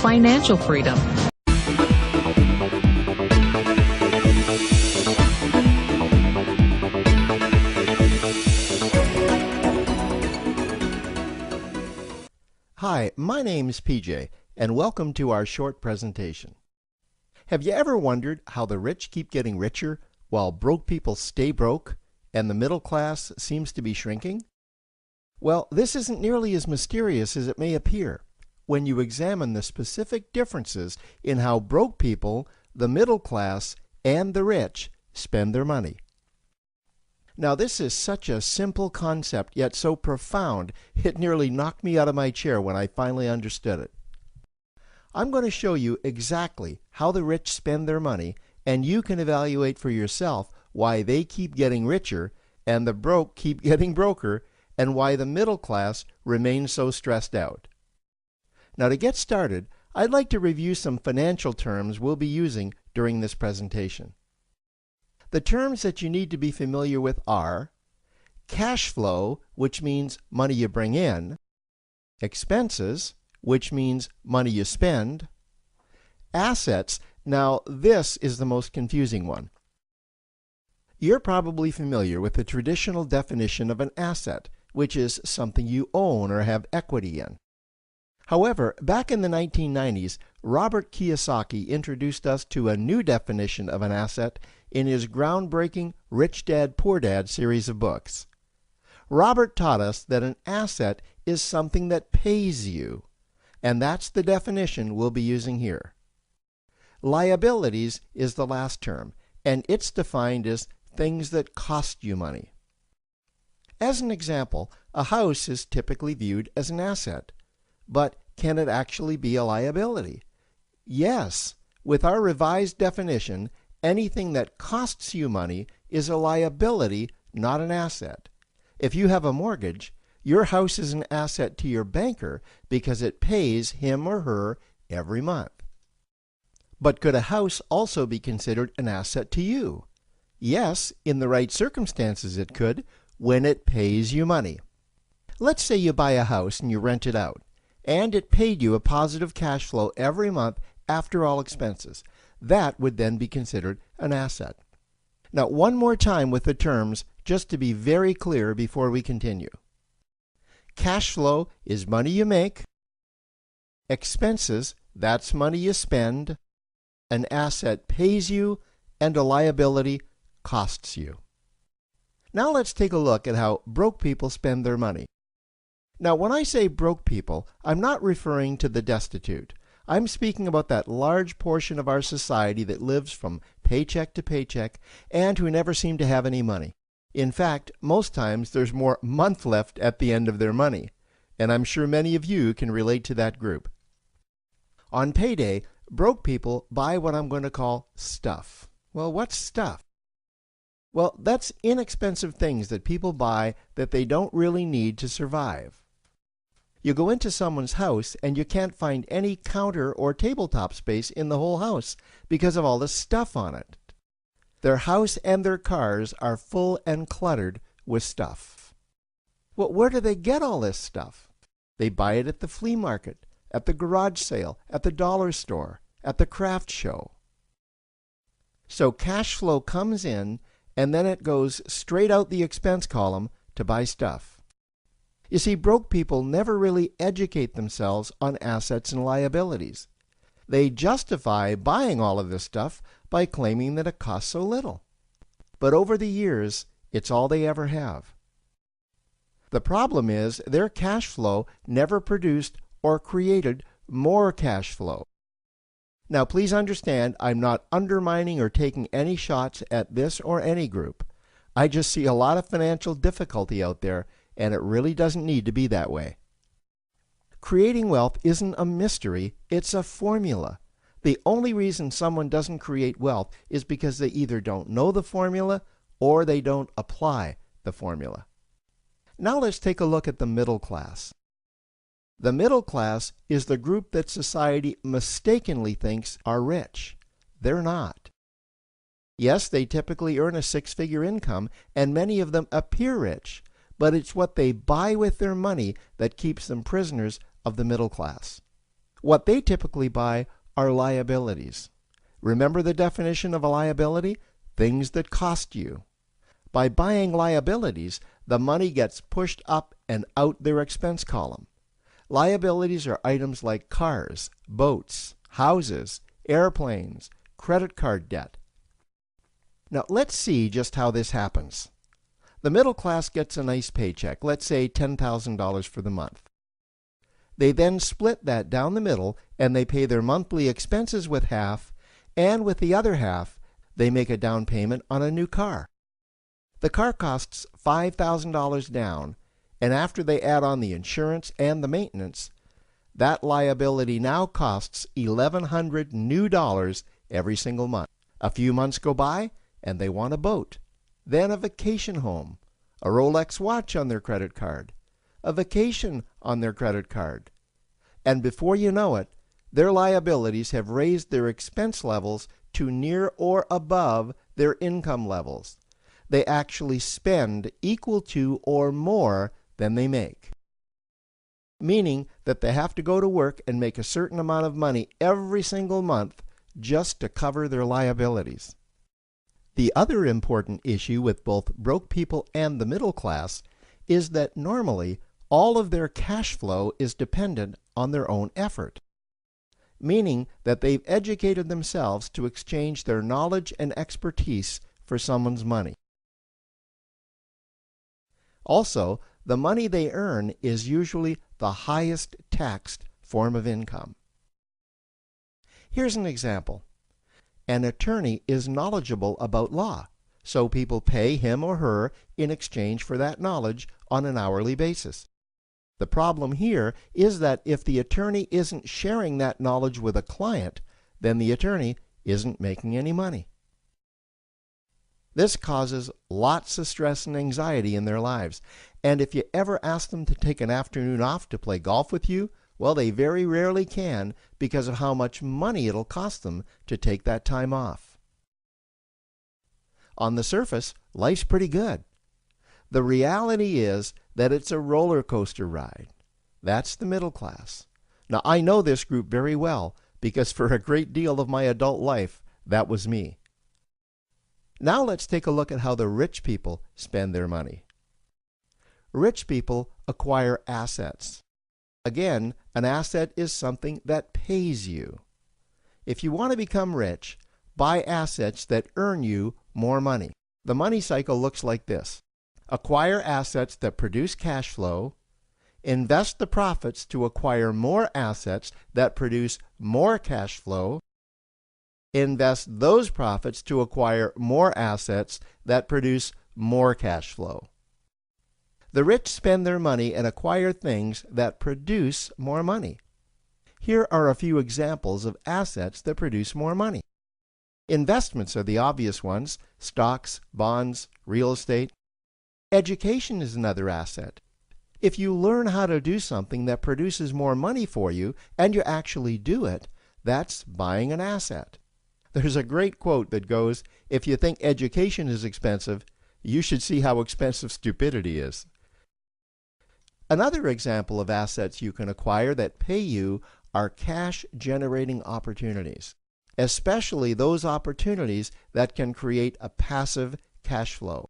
financial freedom. Hi, my name's PJ, and welcome to our short presentation. Have you ever wondered how the rich keep getting richer while broke people stay broke and the middle class seems to be shrinking? Well, this isn't nearly as mysterious as it may appear when you examine the specific differences in how broke people, the middle class, and the rich spend their money. Now, this is such a simple concept, yet so profound, it nearly knocked me out of my chair when I finally understood it. I'm going to show you exactly how the rich spend their money, and you can evaluate for yourself why they keep getting richer and the broke keep getting broker, and why the middle class remains so stressed out. Now, to get started, I'd like to review some financial terms we'll be using during this presentation. The terms that you need to be familiar with are cash flow, which means money you bring in, expenses, which means money you spend, assets. Now, this is the most confusing one. You're probably familiar with the traditional definition of an asset, which is something you own or have equity in. However, back in the 1990s, Robert Kiyosaki introduced us to a new definition of an asset in his groundbreaking Rich Dad, Poor Dad series of books. Robert taught us that an asset is something that pays you, and that's the definition we'll be using here. Liabilities is the last term, and it's defined as things that cost you money. As an example, a house is typically viewed as an asset, but can it actually be a liability? Yes, with our revised definition, anything that costs you money is a liability, not an asset. If you have a mortgage, your house is an asset to your banker because it pays him or her every month. But could a house also be considered an asset to you? Yes, in the right circumstances it could, when it pays you money. Let's say you buy a house and you rent it out, and it paid you a positive cash flow every month after all expenses. That would then be considered an asset. Now, one more time with the terms, just to be very clear before we continue. Cash flow is money you make. Expenses, that's money you spend. An asset pays you, and a liability costs you. Now let's take a look at how broke people spend their money. Now, when I say broke people, I'm not referring to the destitute. I'm speaking about that large portion of our society that lives from paycheck to paycheck and who never seem to have any money. In fact, most times there's more month left at the end of their money, and I'm sure many of you can relate to that group. On payday, broke people buy what I'm going to call stuff. Well, what's stuff? Well, that's inexpensive things that people buy that they don't really need to survive. You go into someone's house and you can't find any counter or tabletop space in the whole house because of all the stuff on it. Their house and their cars are full and cluttered with stuff. Well, where do they get all this stuff? They buy it at the flea market, at the garage sale, at the dollar store, at the craft show. So cash flow comes in, and then it goes straight out the expense column to buy stuff. You see, broke people never really educate themselves on assets and liabilities. They justify buying all of this stuff by claiming that it costs so little. But over the years, it's all they ever have. The problem is their cash flow never produced or created more cash flow. Now, please understand, I'm not undermining or taking any shots at this or any group. I just see a lot of financial difficulty out there, and it really doesn't need to be that way. Creating wealth isn't a mystery, it's a formula. The only reason someone doesn't create wealth is because they either don't know the formula or they don't apply the formula. Now let's take a look at the middle class. The middle class is the group that society mistakenly thinks are rich. They're not. Yes, they typically earn a six-figure income, and many of them appear rich, but it's what they buy with their money that keeps them prisoners of the middle class. What they typically buy are liabilities. Remember the definition of a liability? Things that cost you. By buying liabilities, the money gets pushed up and out their expense column. Liabilities are items like cars, boats, houses, airplanes, credit card debt. Now let's see just how this happens. The middle class gets a nice paycheck, let's say $10,000 for the month. They then split that down the middle and they pay their monthly expenses with half, and with the other half, they make a down payment on a new car. The car costs $5,000 down, and after they add on the insurance and the maintenance, that liability now costs $1,100 new dollars every single month. A few months go by, and they want a boat, then a vacation home, a Rolex watch on their credit card, a vacation on their credit card. And before you know it, their liabilities have raised their expense levels to near or above their income levels. They actually spend equal to or more than they make, meaning that they have to go to work and make a certain amount of money every single month just to cover their liabilities. The other important issue with both broke people and the middle class is that normally all of their cash flow is dependent on their own effort, meaning that they've educated themselves to exchange their knowledge and expertise for someone's money. Also, the money they earn is usually the highest taxed form of income. Here's an example. An attorney is knowledgeable about law, so people pay him or her in exchange for that knowledge on an hourly basis. The problem here is that if the attorney isn't sharing that knowledge with a client, then the attorney isn't making any money. This causes lots of stress and anxiety in their lives, and if you ever ask them to take an afternoon off to play golf with you, well, they very rarely can because of how much money it'll cost them to take that time off. On the surface, life's pretty good. The reality is that it's a roller coaster ride. That's the middle class. Now, I know this group very well because for a great deal of my adult life, that was me. Now let's take a look at how the rich people spend their money. Rich people acquire assets. Again, an asset is something that pays you. If you want to become rich, buy assets that earn you more money. The money cycle looks like this. Acquire assets that produce cash flow, invest the profits to acquire more assets that produce more cash flow, invest those profits to acquire more assets that produce more cash flow. The rich spend their money and acquire things that produce more money. Here are a few examples of assets that produce more money. Investments are the obvious ones: stocks, bonds, real estate. Education is another asset. If you learn how to do something that produces more money for you and you actually do it, that's buying an asset. There's a great quote that goes, "If you think education is expensive, you should see how expensive stupidity is." Another example of assets you can acquire that pay you are cash-generating opportunities, especially those opportunities that can create a passive cash flow.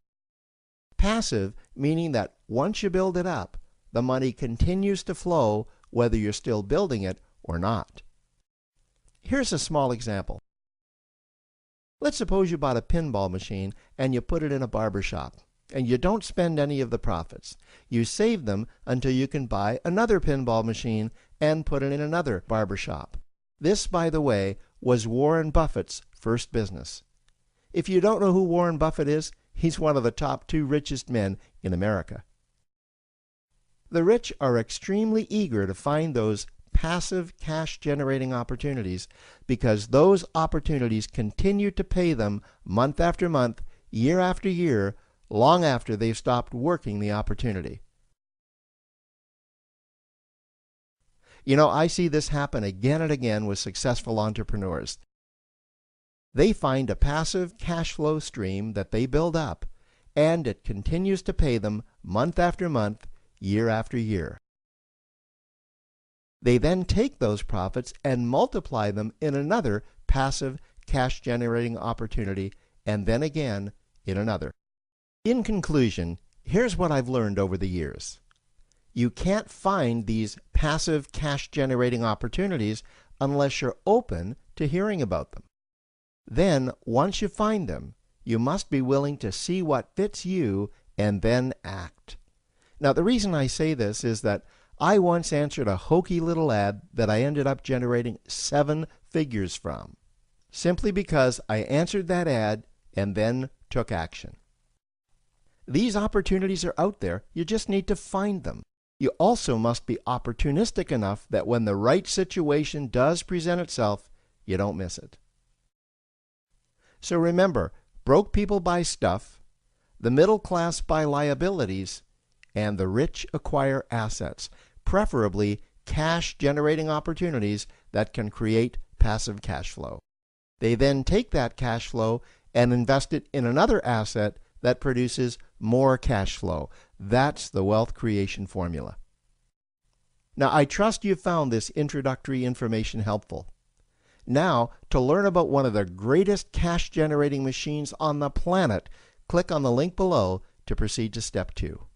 Passive meaning that once you build it up, the money continues to flow whether you're still building it or not. Here's a small example. Let's suppose you bought a pinball machine and you put it in a barber shop, and you don't spend any of the profits. You save them until you can buy another pinball machine and put it in another barber shop. This, by the way, was Warren Buffett's first business. If you don't know who Warren Buffett is, he's one of the top 2 richest men in America. The rich are extremely eager to find those passive cash-generating opportunities because those opportunities continue to pay them month after month, year after year, long after they've stopped working the opportunity. You know, I see this happen again and again with successful entrepreneurs. They find a passive cash flow stream that they build up, and it continues to pay them month after month, year after year. They then take those profits and multiply them in another passive cash generating opportunity, and then again in another. In conclusion, here's what I've learned over the years. You can't find these passive cash generating opportunities unless you're open to hearing about them. Then, once you find them, you must be willing to see what fits you and then act. Now, the reason I say this is that I once answered a hokey little ad that I ended up generating 7 figures from, simply because I answered that ad and then took action. These opportunities are out there, you just need to find them. You also must be opportunistic enough that when the right situation does present itself, you don't miss it. So remember, broke people buy stuff, the middle class buy liabilities, and the rich acquire assets, preferably cash-generating opportunities that can create passive cash flow. They then take that cash flow and invest it in another asset that produces more cash flow. That's the wealth creation formula. Now, I trust you found this introductory information helpful. Now, to learn about one of the greatest cash-generating machines on the planet, click on the link below to proceed to step 2.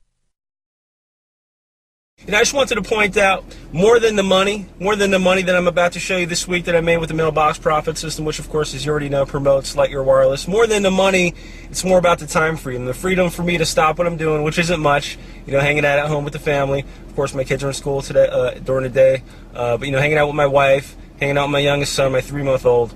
And I just wanted to point out, more than the money that I'm about to show you this week that I made with the mailbox profit system, which of course, as you already know, promotes Lightyear Wireless. More than the money, it's more about the time freedom. The freedom for me to stop what I'm doing, which isn't much, hanging out at home with the family. Of course, my kids are in school today, during the day, but hanging out with my wife, hanging out with my youngest son, my 3-month-old.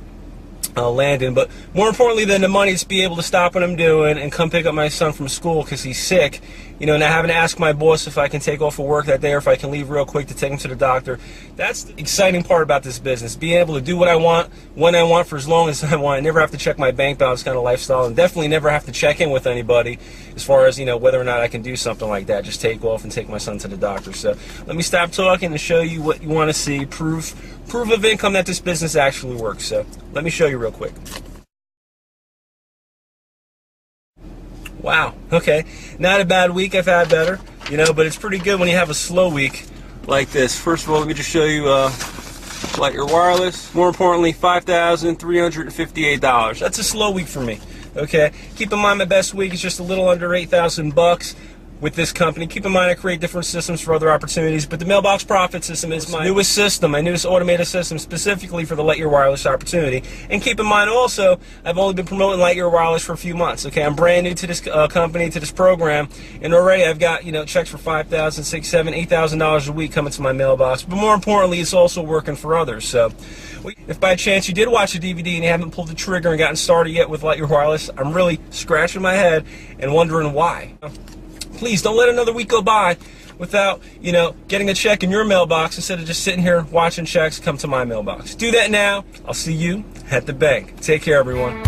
Landon. But more importantly than the money, it's be able to stop what I'm doing and come pick up my son from school because he's sick, not having to ask my boss if I can take off of work that day or if I can leave real quick to take him to the doctor. That's the exciting part about this business, being able to do what I want, when I want, for as long as I want. I never have to check my bank balance kind of lifestyle, and definitely never have to check in with anybody as far as, whether or not I can do something like that. Just take off and take my son to the doctor. So let me stop talking and show you what you want to see, proof of income that this business actually works. So let me show you real quick. Wow, okay, not a bad week. I've had better, but it's pretty good when you have a slow week like this. First of all, let me just show you Lightyear Wireless. More importantly, $5,358. That's a slow week for me. Okay, keep in mind my best week is just a little under $8,000 with this company. Keep in mind I create different systems for other opportunities, but the mailbox profit system is my newest system, my newest automated system specifically for the Lightyear Wireless opportunity. And keep in mind also, I've only been promoting Lightyear Wireless for a few months. Okay, I'm brand new to this company, to this program, and already I've got checks for $5,000, $6,000, $7,000, $8,000 a week coming to my mailbox. But more importantly, it's also working for others. So if by chance you did watch the DVD and you haven't pulled the trigger and gotten started yet with Lightyear Wireless, I'm really scratching my head and wondering why. Please don't let another week go by without, getting a check in your mailbox instead of just sitting here watching checks come to my mailbox. Do that now. I'll see you at the bank. Take care, everyone.